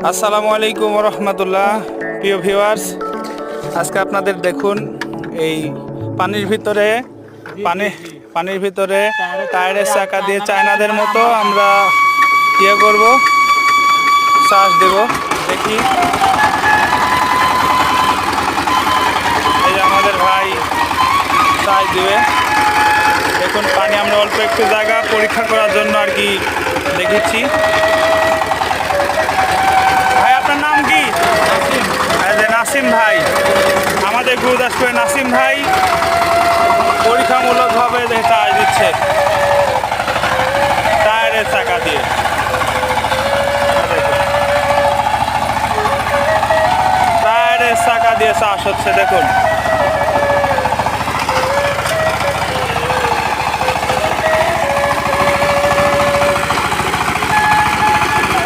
আসসালামু আলাইকুম রহমতুল্লাহ। প্রিয় ভিউয়ার্স, আজকে আপনাদের দেখুন এই পানির ভিতরে টায়ারের চাকা দিয়ে চায়নাদের মতো আমরা করব, চাষ দেব। দেখি, এই যে আমাদের ভাই চাষ দেবে। দেখুন, পানি আমরা অল্প একটু জায়গা পরীক্ষা করার জন্য আর কি দেখেছি। ভাই, আপনার নাম কি? নাসিম ভাই, আমাদের গুরুদাসপুরের নাসিম ভাই পরীক্ষামূলকভাবে চাষ দিচ্ছে টায়ারের চাকা দিয়ে। টায়ারের চাকা দিয়ে চাষ হচ্ছে, দেখুন।